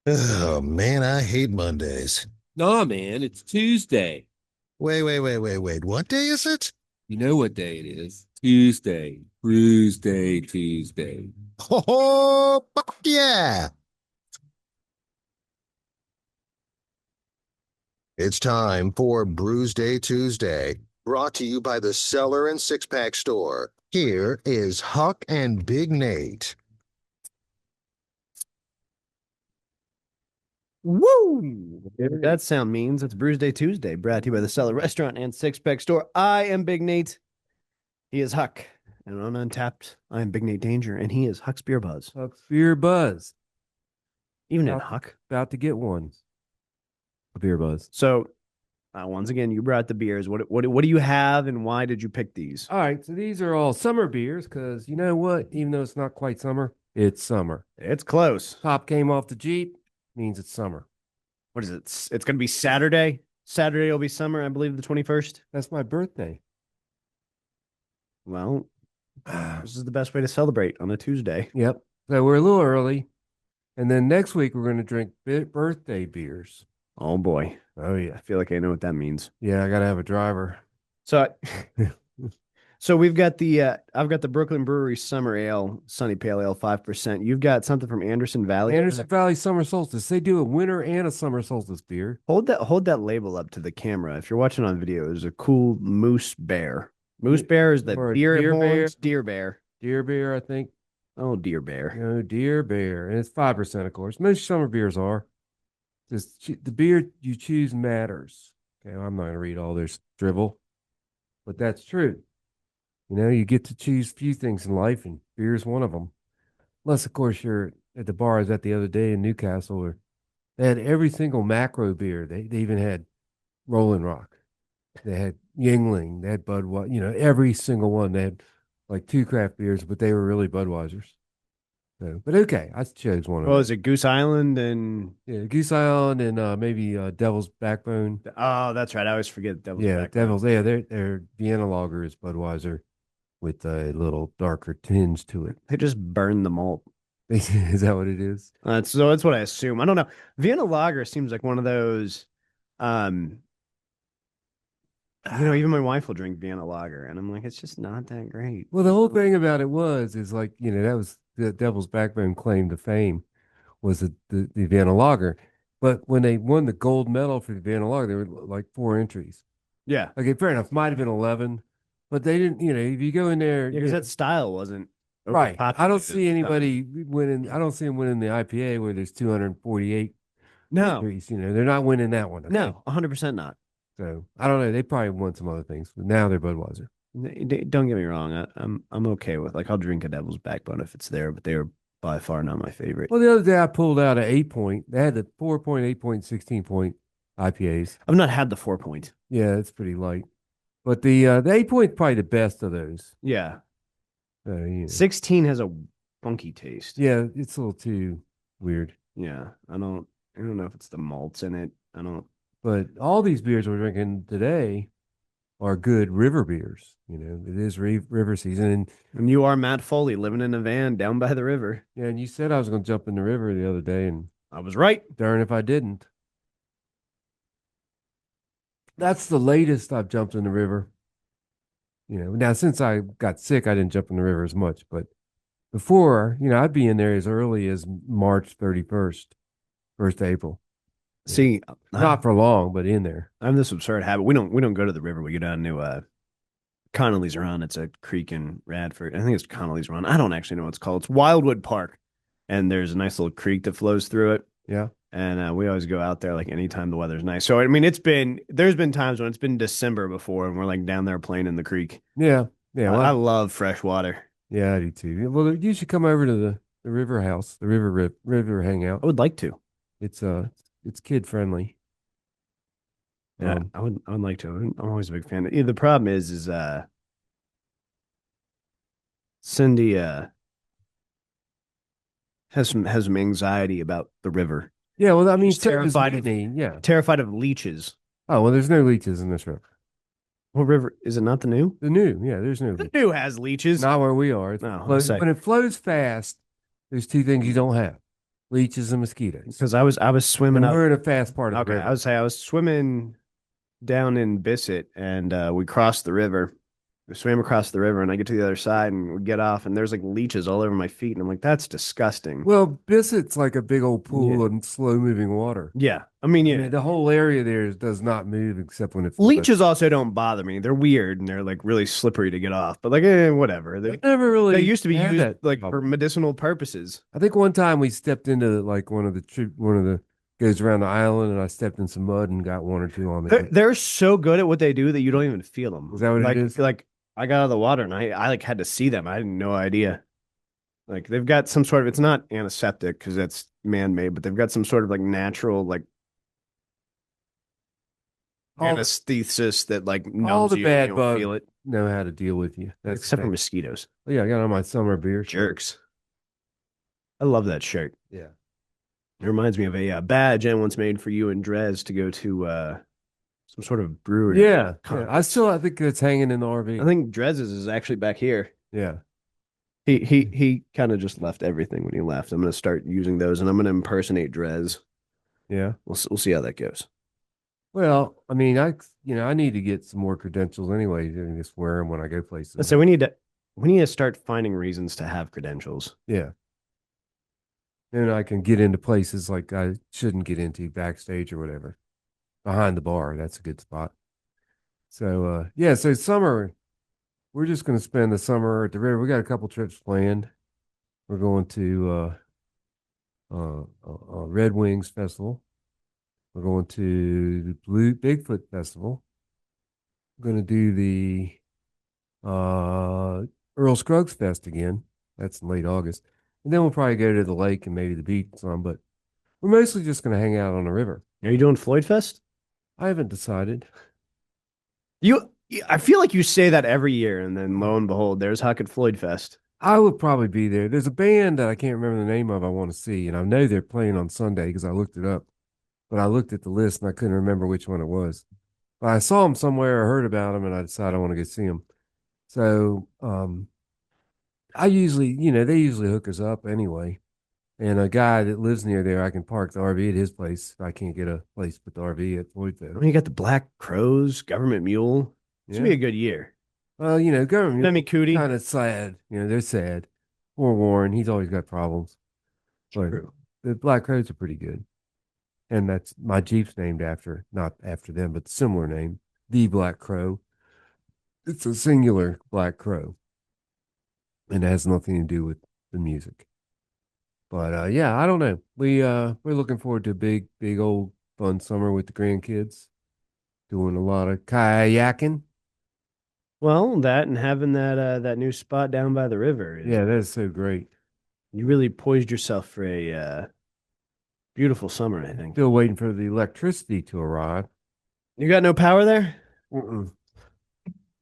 Oh man, I hate Mondays. Nah, man, it's Tuesday. Wait. What day is it? You know what day it is. Tuesday. Brewsday, Tuesday. Oh, fuck yeah. It's time for Brewsday Tuesday, brought to you by the Cellar and Six Pack Store. Here is Huck and Big Nate. Woo! Whatever that sound means, it's Brewsday Tuesday, brought to you by the Cellar Restaurant and Six Pack Store. I am Big Nate. He is Huck. And on Untapped, I am Big Nate Danger, and he is Huck's Beer Buzz. Huck's beer buzz. Even in About, Huck. about to get one. A beer buzz. So, once again, you brought the beers. What do you have, and why did you pick these? All right, so these are all summer beers because you know what? Even though it's not quite summer, it's summer. It's close. Top came off the Jeep means it's summer. What is it? It's going to be Saturday. Saturday will be summer, I believe, the 21st. That's my birthday. Well, this is the best way to celebrate on a Tuesday. Yep. So we're a little early. And then next week, we're going to drink birthday beers. Oh, boy. Oh, I yeah. feel like I know what that means. Yeah, I got to have a driver. So, so we've got I've got the Brooklyn Brewery Summer Ale, Sunny Pale Ale, 5%. You've got something from Anderson Valley. Anderson Valley Summer Solstice. They do a winter and a summer solstice beer. Hold that label up to the camera. If you're watching on video, there's a cool moose bear. Moose bear is the Or a deer deer bear. horns, deer bear. Deer beer, I think. Oh, deer bear. Oh, deer beer. And it's 5%, of course. Most summer beers are. Just the beer you choose matters. Okay, well, I'm not going to read all this drivel, but that's true. You know, you get to choose a few things in life, and beer is one of them. Unless, of course, you're at the bar I was at the other day in Newcastle, where they had every single macro beer. They even had Rolling Rock. They had Yingling. They had Budweiser. You know, every single one. They had like two craft beers, but they were really Budweisers. So, but okay, I chose one of Well, them. is it Goose Island and Yeah, Goose Island and maybe Devil's Backbone. oh, that's right. I always forget Devil's Yeah, Backbone. Devil's. Yeah, their Vienna Lager is Budweiser with a little darker tinge to it. They just burn the malt. Is that what it is? That's what I assume. I don't know. Vienna Lager seems like one of those. Um, even my wife will drink Vienna Lager, and I'm like, it's just not that great. Well, the whole thing about it is like, that was the Devil's Backbone claim to fame was the Vienna Lager. But when they won the gold medal for the Vienna Lager, there were like four entries. Yeah, Okay, fair enough. Might have been 11, but they didn't, if you go in there, yeah, because that style wasn't right. I don't overpopulated. see anybody winning. I don't see them winning the IPA where there's 248 No, entries. They're not winning that one. Okay. no, 100% not. So I don't know. They probably won some other things, but now they're Budweiser. Don't get me wrong. I'm okay with like I'll drink a Devil's Backbone if it's there, but they are by far not my favorite. Well, the other day I pulled out an 8 point. They had the 4 point, 8 point, 16 point IPAs. I've not had the 4 point. Yeah, it's pretty light. But the 8 point probably the best of those. Yeah, You know. 16 has a funky taste. Yeah, it's a little too weird. Yeah, I don't know if it's the malts in it. I don't. But all these beers we're drinking today are good river beers. It is river season, and And you are Matt Foley living in a van down by the river. yeah, and you said I was going to jump in the river the other day, and I was right. darn if I didn't. That's the latest I've jumped in the river. Now since I got sick, I didn't jump in the river as much, but before, I'd be in there as early as March 31st, 1st April. See, Not for long, but in there. I have this absurd habit. We don't go to the river. We go down to Connolly's Run. It's a creek in Radford. I think it's Connolly's Run. I don't actually know what it's called. It's Wildwood Park, and there's a nice little creek that flows through it. Yeah. And we always go out there like anytime the weather's nice. So I mean, there's been times when it's been December before, and we're like down there playing in the creek. Yeah. Yeah. I Well, love fresh water. yeah, I do too. Well, you should come over to the river house, the river hangout. I would like to. It's kid friendly. Yeah, I would like to. I'm always a big fan. Yeah, the problem is Cindy has some anxiety about the river. Yeah, well, I mean, She's so does terrified of Whitney. Yeah. terrified of leeches. Oh, well, there's no leeches in this river. What river is it? Not the new? The new, yeah, there's no The leeches. new has leeches. Not where we are. No, I'll say When it flows fast, there's two things you don't have. leeches and mosquitoes. Because I was swimming And up. we're in a fast part of the Okay, river. I was swimming down in Bissett, and we crossed the river. We swam across the river, and I get to the other side, and we get off, and there's like leeches all over my feet, and I'm like, that's disgusting. Well, Bissett's like a big old Yeah, pool of slow moving water. yeah. I mean, I yeah. mean, the whole area there does not move except when it floods. Leeches also don't bother me. They're weird and they're like really slippery to get off. But like, whatever. I never They really used to be had used that like for problem. medicinal purposes. I think one time we stepped into like one of the goes around the island, and I stepped in some mud and got one or two on They're, me. they're so good at what they do that you don't even feel them. Is that what it is? Like I got out of the water and I like had to see them. I had no idea. Like they've got some sort of, it's not antiseptic because that's man-made, but they've got some sort of like natural like All, anesthesis that like all numbs the you and bad you don't bugs feel it. know how to deal with you. That's Except the for thing. mosquitoes. Oh, yeah, I got on my summer beer shirt. Jerks. I love that shirt. Yeah. It reminds me of a badge Jen once made for you and Drez to go to some sort of brewery. Yeah. Yeah. conference. I think it's hanging in the RV. I think Drez's is actually back here. Yeah. He kind of just left everything when he left. I'm gonna start using those, and I'm gonna impersonate Drez. Yeah. We'll see how that goes. Well, I mean, I need to get some more credentials anyway. I just wear them when I go places. So we need to start finding reasons to have credentials. Yeah. Then I can get into places like I shouldn't get into backstage or whatever. Behind the bar, that's a good spot. So yeah, so summer, we're just gonna spend the summer at the river. We got a couple trips planned. We're going to Red Wings Festival. We're going to the Blue Bigfoot Festival. We're going to do the Earl Scruggs Fest again. That's in late August. And then we'll probably go to the lake and maybe the beach some, but we're mostly just going to hang out on the river. Are you doing Floyd Fest? I haven't decided. I feel like you say that every year, and then lo and behold, there's Huck at Floyd Fest. I would probably be there. There's a band that I can't remember the name of I want to see, and I know they're playing on Sunday because I looked it up. But I looked at the list and I couldn't remember which one it was. But I saw them somewhere, I heard about them, and I decided I want to go see them. So I usually, they usually hook us up anyway. And a guy that lives near there, I can park the RV at his place. I can't get a place to put the RV at Floyd Fest. I mean, you got the Black Crows, Government Mule. It's gonna be a good year. Well, government Femi Cootie. kind of sad. They're sad. Poor Warren, he's always got problems. But True. the Black Crows are pretty good. And that's my Jeep's named after, not after them, but similar name, the Black Crow. It's a singular Black Crow, and it has nothing to do with the music. But yeah, I don't know. We're looking forward to a big old fun summer with the grandkids, doing a lot of kayaking. Well, that and having that new spot down by the river. Yeah, that's so great. You really poised yourself for a beautiful summer, I think. Still waiting for the electricity to arrive. You got no power there? Mm-mm.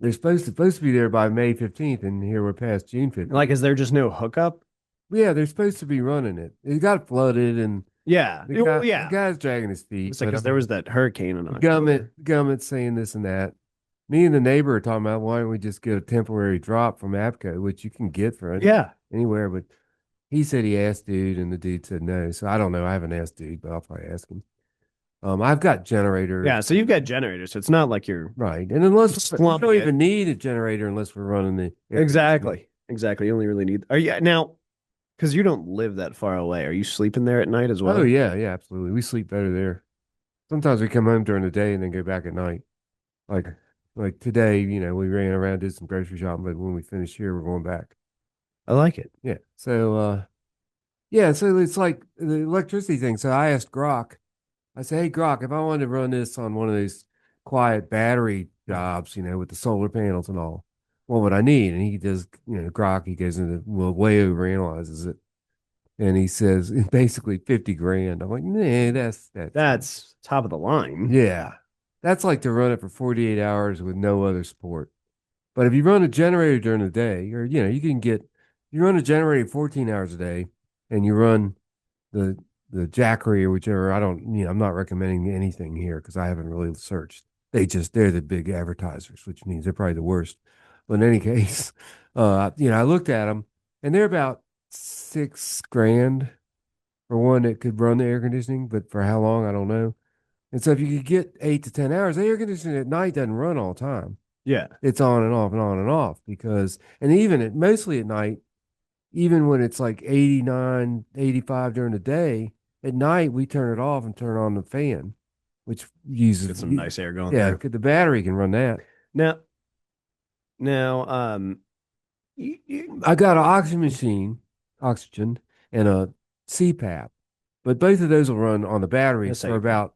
They're supposed to be there by May 15th, and here we're past June 15th. Like, is there just no hookup? Yeah, they're supposed to be running it. It got flooded, and Yeah. the guy's dragging his feet. It's like, because there was that hurricane in October. Government saying this and that. Me and the neighbor are talking about why don't we just get a temporary drop from APCO, which you can get for anywhere. But he said he asked dude, and the dude said no. So I don't know. I haven't asked dude, but I'll probably ask him. I've got generators. Yeah, so you've got generators, so it's not like you're right. And unless we slumping don't it. even need a generator unless we're running the Exactly. You only really need. Are you now? Because you don't live that far away. Are you sleeping there at night as well? Oh yeah, absolutely. We sleep better there. Sometimes we come home during the day and then go back at night. Like today, we ran around, did some grocery shopping, but when we finish here, we're going back. I like it. Yeah. So so it's like the electricity thing. So I asked Grok, I said, hey Grok, if I wanted to run this on one of these quiet battery jobs, with the solar panels and all, what would I need? And he does, Grok, he goes into, way overanalyzes it. And he says basically 50 grand. I'm like, nah, That's top of the line. yeah. That's like to run it for 48 hours with no other support. But if you run a generator during the day, or you run a generator 14 hours a day, and you run the Jackery or whichever. I'm not recommending anything here because I haven't really searched. They're the big advertisers, which means they're probably the worst. But in any case, I looked at them, and they're about $6,000 for one that could run the air conditioning, but for how long, I don't know. And so if you could get 8 to 10 hours, the air conditioning at night doesn't run all the time. Yeah. It's on and off and on and off because, and even mostly at night, even when it's like 89, 85 during the day, at night we turn it off and turn on the fan, which uses Get some nice air going yeah, through. the battery can run that. Now, I got an oxygen, and a CPAP, but both of those will run on the battery Yes, for about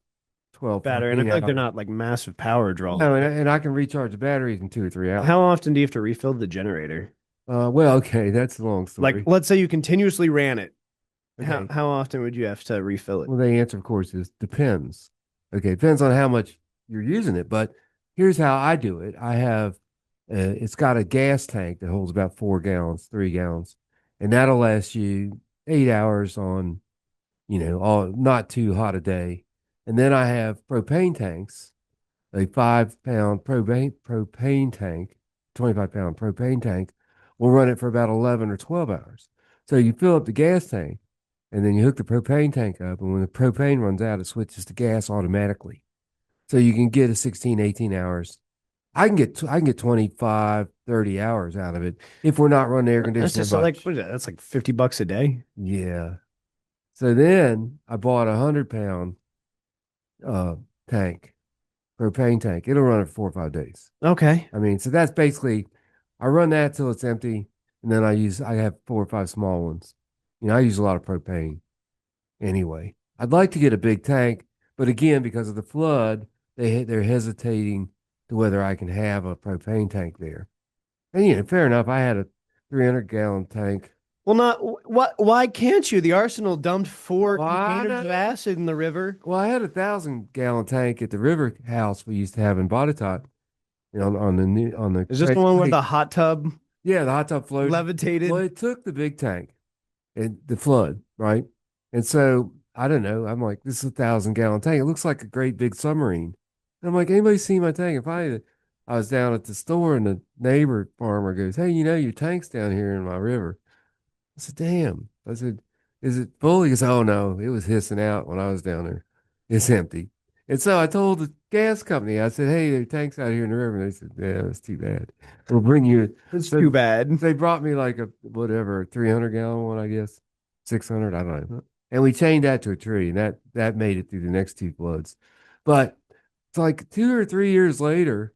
12, battery, and I 14 feel like they're hours. not like massive power draws. No, and I can recharge the batteries in 2 or 3 hours. How often do you have to refill the generator? Well, okay, that's a long Like, story. let's say you continuously ran it. Okay. How often would you have to refill it? Well, the answer, of course, is depends. Okay, depends on how much you're using it. But here's how I do it. It's got a gas tank that holds about 4 gallons, 3 gallons, and that'll last you 8 hours on, all not too hot a day. And then I have propane tanks, a 5 pound propane tank, 25 pound propane tank. Will run it for about 11 or 12 hours. So you fill up the gas tank and then you hook the propane tank up. And when the propane runs out, it switches to gas automatically. So you can get a 16, 18 hours. I can get 25, 30 hours out of it if we're not running air That's conditioning just much. like, what is that? That's like $50 a day. Yeah. So then I bought a 100 pound uh tank, propane tank. It'll run it for 4 or 5 days. Okay. I mean, so that's basically I run that till it's empty, and then I have 4 or 5 small ones. I use a lot of propane anyway. I'd like to get a big tank, but again, because of the flood, they're hesitating to whether I can have a propane tank there. And fair enough. I had a 300-gallon tank. Well, not what? Why can't you? The Arsenal dumped four Well, containers of acid in the river. Well, I had a 1,000-gallon tank at the river house we used to have in Botetourt. On the Is this the one where the hot tub yeah, the hot tub float levitated? Well, it took the big tank and the flood, right? And so I don't know. I'm like, this is 1,000-gallon tank. It looks like a great big submarine. And I'm like, anybody see my tank? I was down at the store and the neighbor farmer goes, hey, your tank's down here in my river. I said, damn. I said, is it full? He goes, oh no, it was hissing out when I was down there. It's empty. And so I told the gas company, I said, hey, there are tanks out here in the river. And they said, yeah, that's too bad. We'll bring you. It's So too bad. they brought me like a whatever, 300-gallon one, I guess. 600, I don't know. And we chained that to a tree, and that made it through the next two floods. But it's like 2 or 3 years later,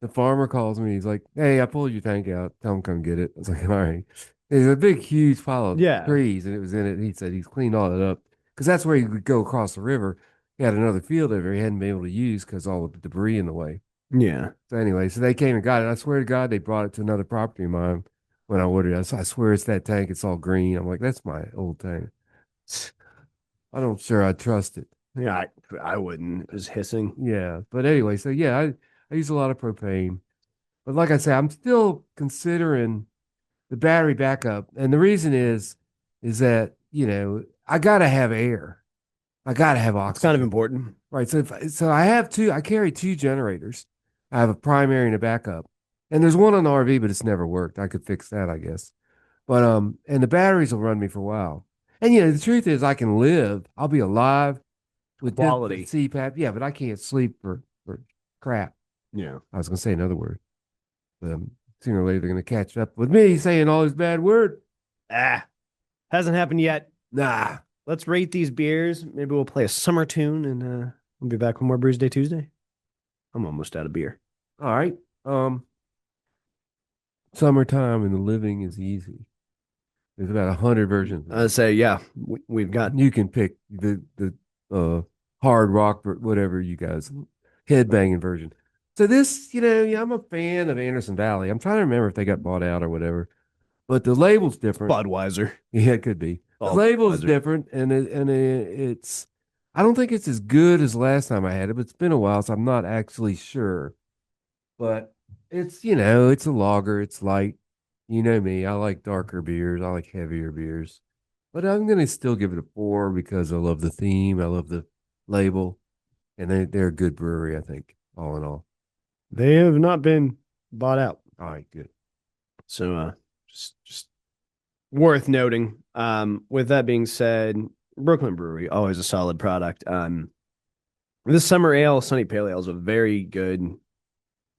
the farmer calls me. He's like, hey, I pulled your tank out. Tell him come get it. I was like, all right. There's a big, huge pile of Yeah. trees, and it was in it. He said he's cleaned all that up because that's where he would go across the river. He had another field over he hadn't been able to use because all the debris in the way. Yeah. So anyway, so they came and got it. I swear to God, they brought it to another property of mine when I ordered it. I swear it's that tank. It's all green. I'm like, that's my old tank. I don't sure I trust it. Yeah. I wouldn't. It was hissing. Yeah, but anyway, so yeah, I use a lot of propane. But like I said, I'm still considering the battery backup, and the reason is that I gotta have air. I gotta have It's kind of oxygen. important. Right. So I have two. I carry two generators. I have a primary and a backup, and there's one on the RV, but it's never worked. I could fix that, I guess. But and the batteries will run me for a while. And the truth is, I can live. I'll be alive with this Quality. CPAP. Yeah, but I can't sleep for crap. Yeah. I was gonna say another word. Sooner or later they're gonna catch up with me saying all these bad words. Hasn't happened yet. Nah. Let's rate these beers. Maybe we'll play a summer tune and we'll be back with more Brewsday Tuesday. I'm almost out of beer. All right. Summertime and the living is easy. There's about 100 versions. I'd say, yeah, we've got. You can pick the hard rock, whatever you guys, headbanging version. So this, I'm a fan of Anderson Valley. I'm trying to remember if they got bought out or whatever, but the label's different. Budweiser. Yeah, it could be. The Oh, label's Budweiser. different, and it's. I don't think it's as good as last time I had it, but it's been a while, so I'm not actually sure. But it's it's a lager. It's light. You know me. I like darker beers. I like heavier beers. But I'm gonna still give it a 4 because I love the theme. I love the label, and they're a good brewery. I think all in all. They have not been bought out. All right, good. So just worth noting. With that being said, Brooklyn Brewery, always a solid product. This summer ale, Sunny Pale Ale, is a very good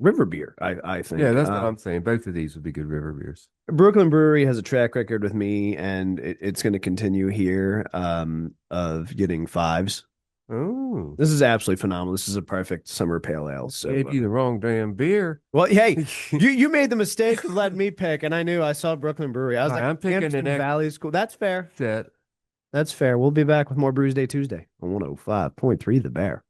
river beer. I think. Yeah, that's what I'm saying. Both of these would be good river beers. Brooklyn Brewery has a track record with me, and it's going to continue here. Of getting fives. Oh, This is absolutely phenomenal. This is a perfect summer pale ale. So, gave you the wrong damn beer. well, hey, you made the mistake of letting me pick, and I knew I saw Brooklyn Brewery. I was All like, right, I'm picking the Hampton next Valley School. That's fair. set. That's fair. We'll be back with more Brewsday Tuesday on 105.3 The Bear.